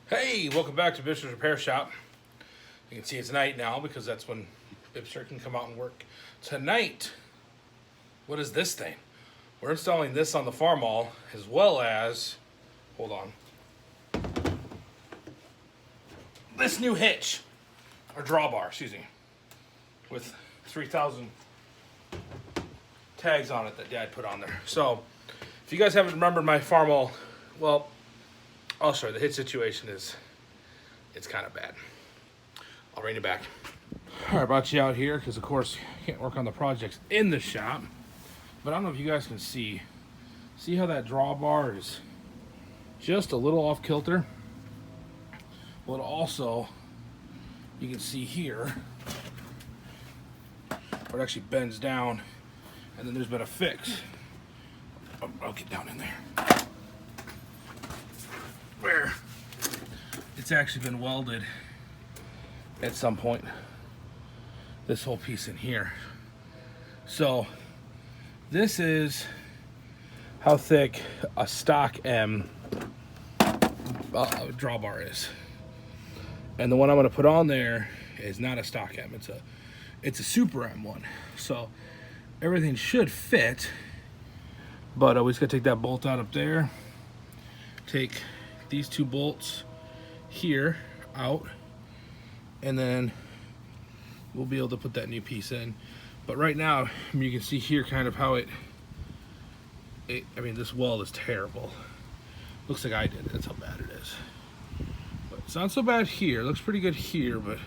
Hey, welcome back to BIBSTER'S Repair Shop. You can see it's night now because that's when BIBSTER can come out and work. Tonight, what is this thing? We're installing this on the Farmall as well as, hold on, this new hitch, or drawbar, excuse me, with 3,000 tags on it that Dad put on there. So, if you guys haven't remembered my Farmall, well, I'll show you. The hitch situation it's kind of bad. I'll bring you back. All right, I brought you out here because, of course, you can't work on the projects in the shop. But I don't know if you guys can see. See how that drawbar is just a little off kilter? Well, also, you can see here where it actually bends down, and then there's been a fix. I'll get down in there. Where it's actually been welded at some point, this whole piece in here. So this is how thick a stock M drawbar is, and the one I'm going to put on there is not a stock M. It's a super M one, so everything should fit, but we just got to take that bolt out up there, take these two bolts here out, and then we'll be able to put that new piece in. But right now, you can see here kind of how I mean, this weld is terrible. Looks like I did it. That's how bad it is. But it's not so bad here. It looks pretty good here, but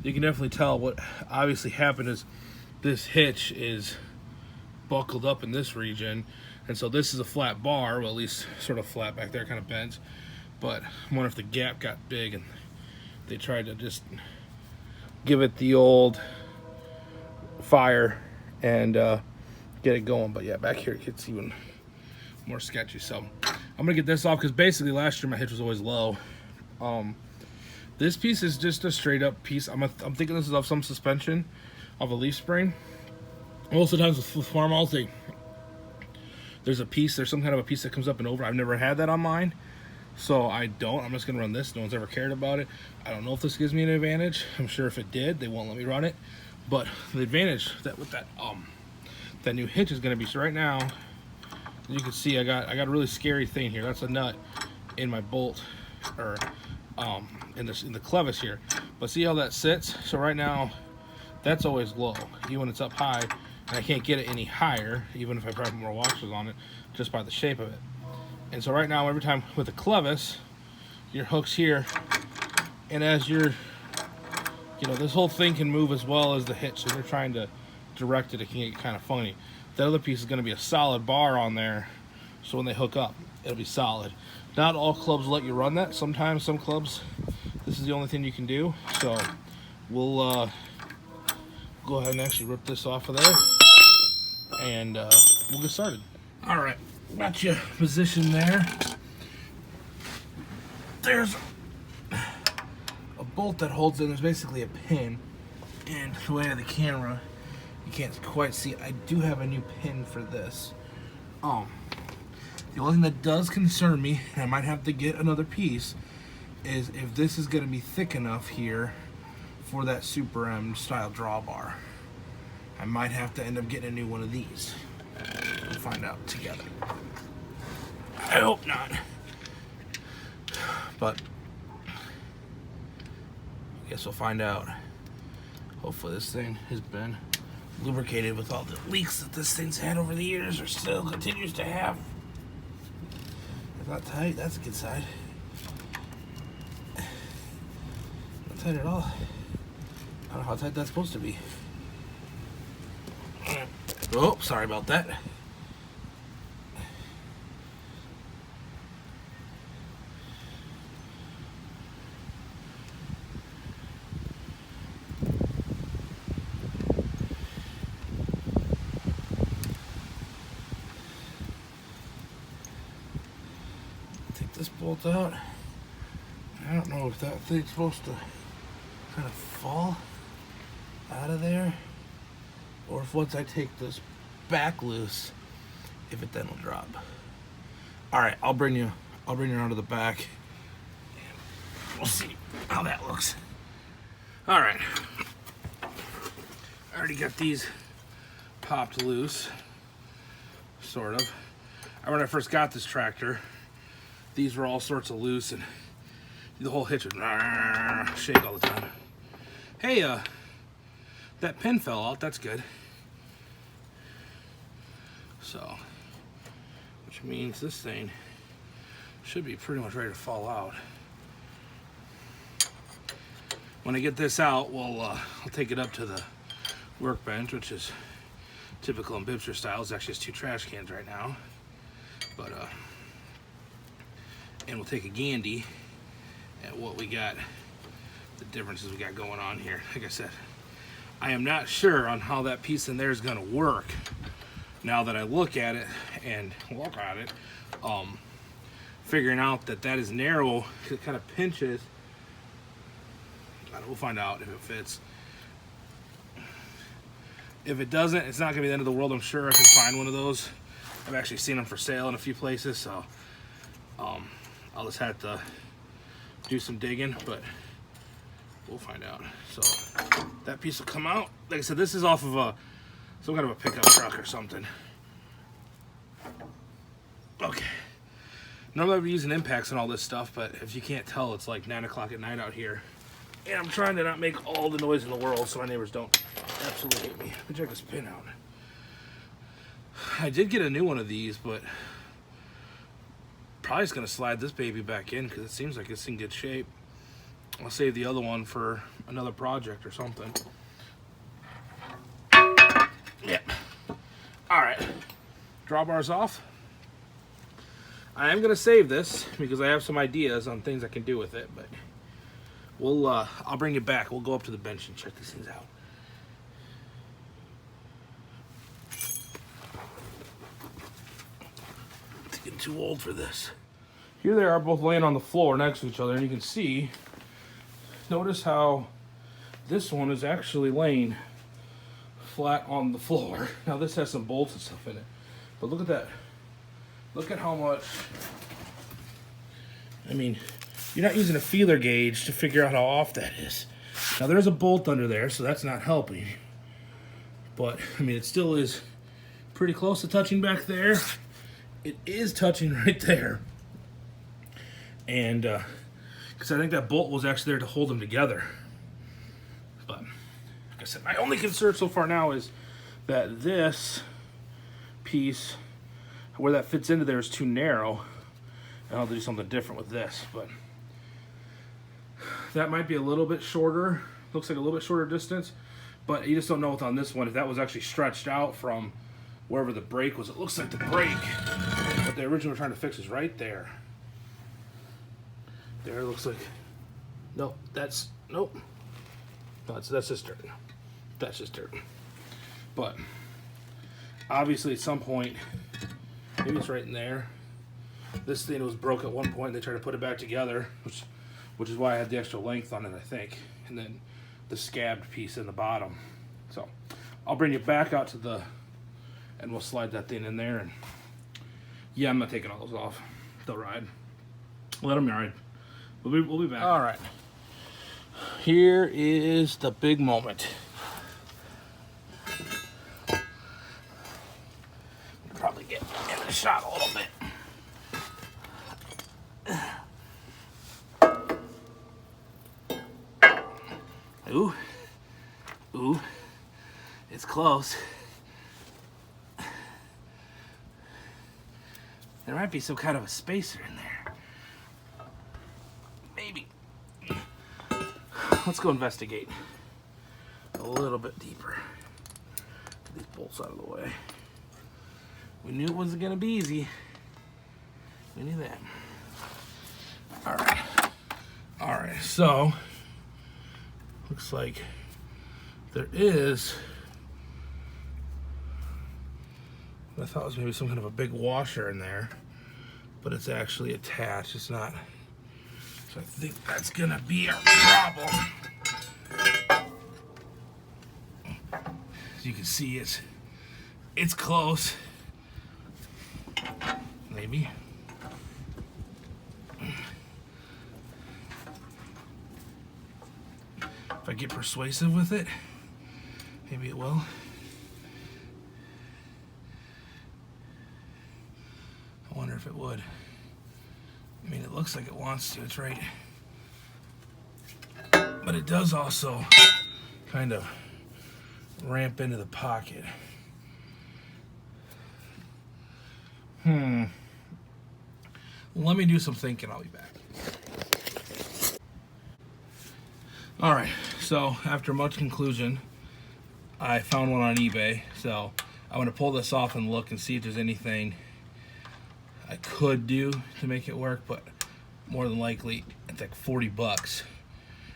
you can definitely tell what obviously happened is this hitch is buckled up in this region, and so this is a flat bar, well, at least sort of flat back there, kind of bends. But I wonder if the gap got big and they tried to just give it the old fire and get it going. But yeah, back here it gets even more sketchy. So I'm gonna get this off because basically last year my hitch was always low. This piece is just a straight up piece. I'm thinking this is of some suspension of a leaf spring. Most of the times with Farmalls, there's some kind of a piece that comes up and over. I've never had that on mine, so I don't. I'm just gonna run this. No one's ever cared about it. I don't know if this gives me an advantage. I'm sure if it did, they won't let me run it. But the advantage that with that new hitch is gonna be, so right now, you can see I got a really scary thing here. That's a nut in my bolt, or in the clevis here. But see how that sits? So right now, that's always low, even when it's up high, and I can't get it any higher, even if I put more washers on it, just by the shape of it. And so right now, every time with the clevis, your hook's here, and as you're, this whole thing can move as well as the hitch, so you're trying to direct it, it can get kind of funny. The other piece is going to be a solid bar on there, so when they hook up, it'll be solid. Not all clubs let you run that. Sometimes some clubs, this is the only thing you can do. So we'll go ahead and actually rip this off of there, and we'll get started. All right, got you positioned there. There's a bolt that holds in. There's basically a pin, and the way of the camera, you can't quite see it. I do have a new pin for this. The only thing that does concern me, and I might have to get another piece, is if this is going to be thick enough here for that Super M style drawbar. I might have to end up getting a new one of these. We'll find out together. I hope not. But I guess we'll find out. Hopefully this thing has been lubricated with all the leaks that this thing's had over the years, or still continues to have. It's not tight. That's a good side. Not tight at all. I don't know how tight that's supposed to be. Oh, sorry about that. Take this bolt out. I don't know if that thing's supposed to kind of fall out of there, or if once I take this back loose, if it then will drop. All right, I'll bring you around to the back. we'll see how that looks. All right. I already got these popped loose, sort of. When I first got this tractor, these were all sorts of loose and the whole hitch would shake all the time. Hey, that pin fell out, that's good. So, which means this thing should be pretty much ready to fall out. When I get this out, I'll take it up to the workbench, which is typical in BIBSTER'S style. It's actually just 2 trash cans right now. But, and we'll take a gandy at what we got, the differences we got going on here. Like I said, I am not sure on how that piece in there is going to work now that I look at it and walk at it. Figuring out that is narrow, it kind of pinches. We'll find out if it fits. If it doesn't, it's not going to be the end of the world. I'm sure I can find one of those. I've actually seen them for sale in a few places, so I'll just have to do some digging, but we'll find out. So that piece will come out. Like I said, this is off of some kind of a pickup truck or something. Okay. Normally I'd be using impacts and all this stuff, but if you can't tell, it's like 9 o'clock at night out here. And I'm trying to not make all the noise in the world so my neighbors don't absolutely hate me. Let me check this pin out. I did get a new one of these, but probably just going to slide this baby back in because it seems like it's in good shape. I'll save the other one for another project or something. Yeah. Alright. Drawbar's off. I am going to save this because I have some ideas on things I can do with it, but I'll bring it back. We'll go up to the bench and check these things out. It's getting too old for this. Here they are both laying on the floor next to each other, and you can see, notice how this one is actually laying flat on the floor. Now this has some bolts and stuff in it, but look at that. Look at how much, I mean, you're not using a feeler gauge to figure out how off that is. Now there's a bolt under there, so that's not helping. But, I mean, it still is pretty close to touching back there. It is touching right there. And, because I think that bolt was actually there to hold them together. But, like I said, my only concern so far now is that this piece, where that fits into there, is too narrow. And I'll have to do something different with this, but that might be a little bit shorter. Looks like a little bit shorter distance, but you just don't know what's on this one. If that was actually stretched out from wherever the brake was, it looks like the brake, what they originally were trying to fix is right there. There it looks like, nope, that's, nope. No, that's just dirt. That's just dirt. But obviously at some point, maybe it's right in there. This thing was broke at one point. They tried to put it back together, which is why I had the extra length on it, I think. And then the scabbed piece in the bottom. So I'll bring it back out to the, and we'll slide that thing in there. And yeah, I'm not taking all those off. They'll ride. Let them ride. We'll be back. All right. Here is the big moment. Probably get in the shot a little bit. Ooh, ooh, it's close. There might be some kind of a spacer in there. Maybe. Let's go investigate a little bit deeper. Get these bolts out of the way. We knew it wasn't gonna be easy. We knew that. All right. All right, so looks like there is, I thought it was maybe some kind of a big washer in there, but it's actually attached. It's not. So I think that's gonna be our problem. As you can see, it's close. Maybe. If I get persuasive with it, maybe it will. I wonder if it would. I mean, it looks like it wants to, it's right. But it does also kind of ramp into the pocket. Let me do some thinking, I'll be back. All right, so after much conclusion, I found one on eBay. So I'm gonna pull this off and look and see if there's anything I could do to make it work, but more than likely it's like 40 bucks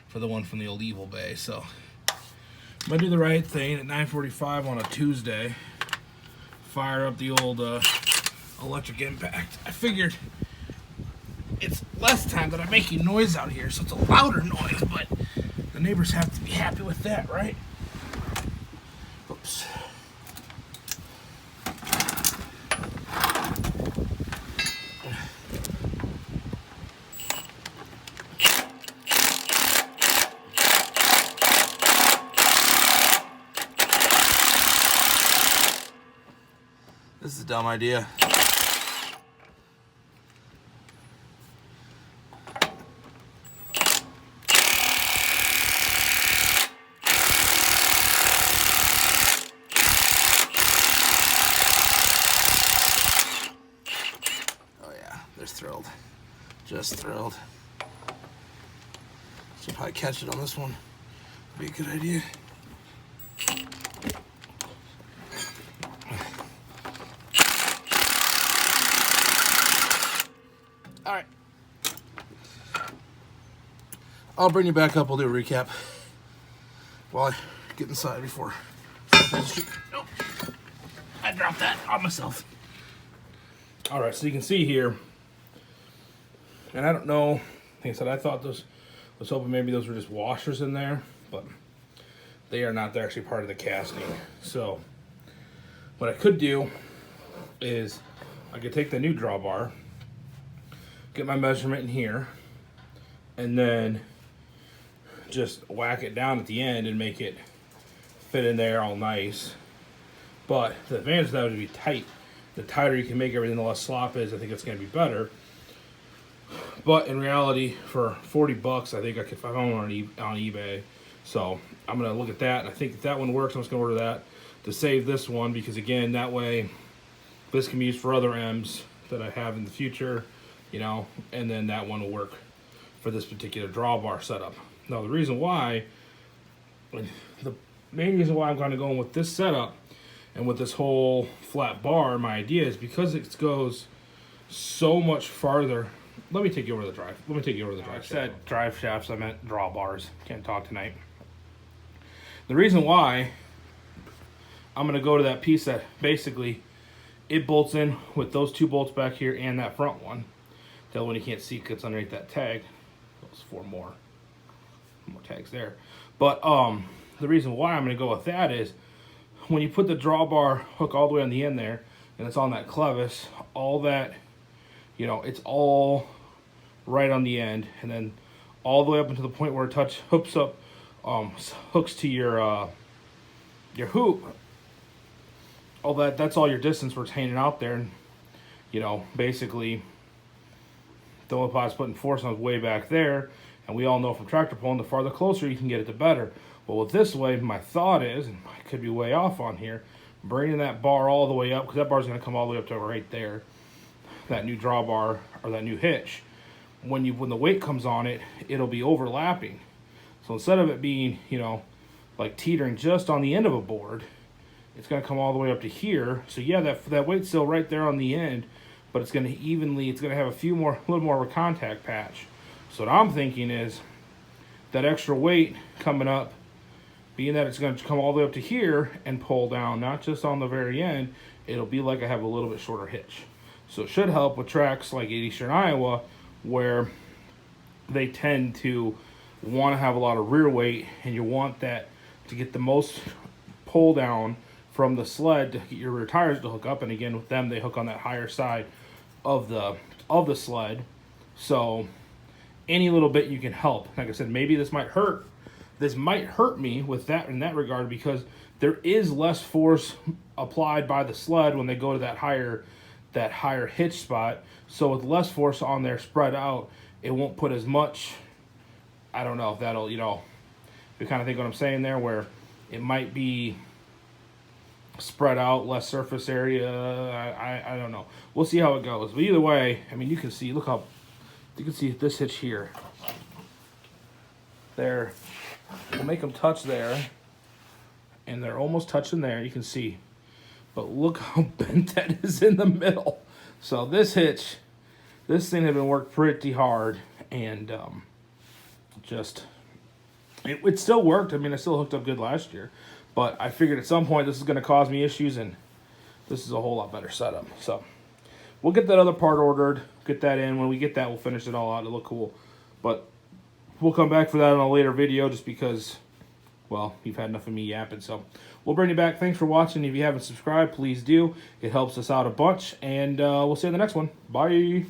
for the one from the old Evil Bay. So I'm gonna do the right thing at 9:45 on a Tuesday. Fire up the old electric impact. I figured it's less time that I'm making noise out here, so it's a louder noise, but the neighbors have to be happy with that, right? Oops. This is a dumb idea. Thrilled. Just thrilled. Should probably catch it on this one. Be a good idea. All right. I'll bring you back up. We'll do a recap while I get inside before. Nope. I dropped that on myself. All right, so you can see here. And I don't know, like I said, I thought those, I was hoping maybe those were just washers in there, but they are not. They're actually part of the casting. So what I could do is I could take the new drawbar, get my measurement in here, and then just whack it down at the end and make it fit in there all nice. But the advantage of that would be tight. The tighter you can make everything, the less slop is. I think it's going to be better. But in reality, for 40 bucks, I think I could find one on eBay. So I'm going to look at that. And I think if that one works, I'm just going to order that to save this one. Because again, that way, this can be used for other M's that I have in the future, you know. And then that one will work for this particular drawbar setup. Now, the reason why, the main reason why I'm going to go with this setup and with this whole flat bar, my idea is because it goes so much farther. Let me take you over the drive. Let me take you over the drive. I said drive shafts, I meant drawbars. Can't talk tonight. The reason why I'm going to go to that piece that basically it bolts in with those two bolts back here and that front one. The other one you can't see because it's underneath that tag. Those four more tags there. But the reason why I'm going to go with that is when you put the drawbar hook all the way on the end there and it's on that clevis, all that, you know, it's all right on the end, and then all the way up until the point where it hooks to your hoop. All that's all your distance where it's hanging out there, and you know, basically the only part is putting force on is way back there, and we all know from tractor pulling, the farther closer you can get it, the better. But with this way, my thought is, and I could be way off on here, bringing that bar all the way up, because that bar's going to come all the way up to right there. That new drawbar or that new hitch, when the weight comes on it, it'll be overlapping. So instead of it being, you know, like teetering just on the end of a board, it's going to come all the way up to here. So yeah, that weight's still right there on the end, but it's going to it's going to have a little more of a contact patch. So what I'm thinking is that extra weight coming up, being that it's going to come all the way up to here and pull down, not just on the very end, it'll be like I have a little bit shorter hitch. So it should help with tracks like in eastern Iowa where they tend to want to have a lot of rear weight, and you want that to get the most pull down from the sled to get your rear tires to hook up. And again, with them, they hook on that higher side of the sled. So any little bit you can help. Like I said, maybe this might hurt this might hurt me with that in that regard, because there is less force applied by the sled when they go to that higher hitch spot. So with less force on there spread out, it won't put as much. I don't know if that'll, you kind of think what I'm saying there, where it might be spread out, less surface area. I don't know. We'll see how it goes. But either way, I mean, you can see, look how, you can see this hitch here. There, we'll make them touch there, and they're almost touching there, you can see. But look how bent that is in the middle. So this hitch, this thing had been worked pretty hard, and it still worked. I mean, I still hooked up good last year, but I figured at some point this is going to cause me issues, and this is a whole lot better setup. So we'll get that other part ordered, get that in. When we get that, we'll finish it all out. It'll look cool. But we'll come back for that in a later video, just because, well, you've had enough of me yapping. So we'll bring you back. Thanks for watching. If you haven't subscribed, please do. It helps us out a bunch, and we'll see you in the next one. Bye.